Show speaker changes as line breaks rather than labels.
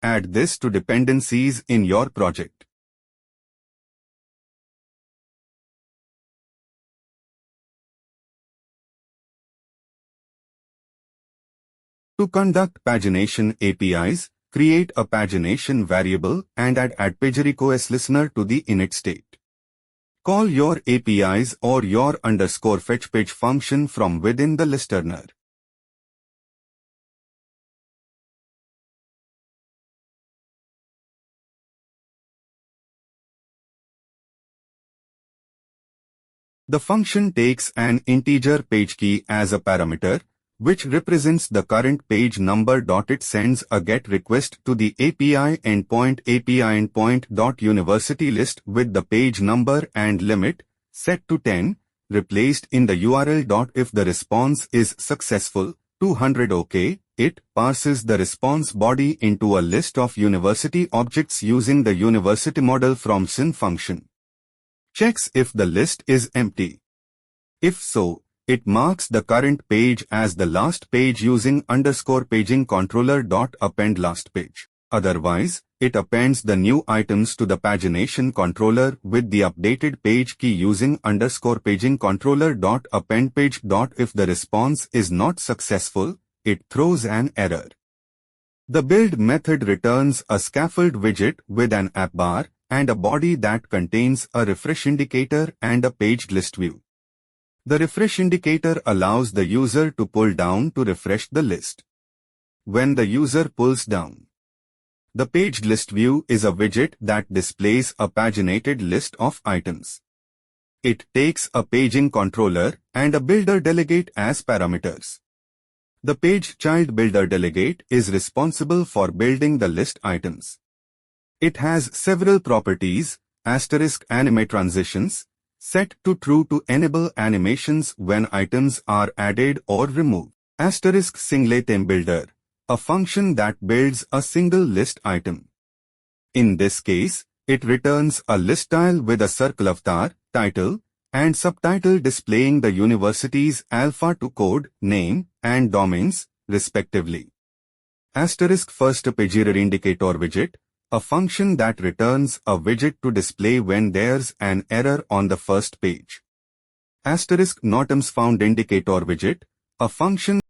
add this to dependencies in your project. To conduct pagination APIs, create a pagination variable and add PageRequestListener to the init state. Call your APIs or your _fetchPage function from within the listener. The function takes an integer page key as a parameter, which represents the current page number. It sends a GET request to the API endpoint API_endpoint.UniversityList with the page number and limit, set to 10, replaced in the URL. If the response is successful, 200 OK, it parses the response body into a list of university objects using the university model from SYN function. Checks if the list is empty. If so, it marks the current page as the last page using _pagingController.append last page. Otherwise, it appends the new items to the pagination controller with the updated page key using _pagingController.append page. If the response is not successful, it throws an error. The build method returns a scaffold widget with an app bar and a body that contains a refresh indicator and a paged list view. The refresh indicator allows the user to pull down to refresh the list. When the user pulls down, the paged list view is a widget that displays a paginated list of items. It takes a paging controller and a builder delegate as parameters. The page child builder delegate is responsible for building the list items. It has several properties: *animate transitions, set to true to enable animations when items are added or removed. *singleTheme builder, a function that builds a single list item. In this case, it returns a list tile with a circle avatar, title, and subtitle displaying the university's alpha to code, name, and domains, respectively. *firstPagerIndicator widget, a function that returns a widget to display when there's an error on the first page. *NotItemsFoundIndicator widget, a function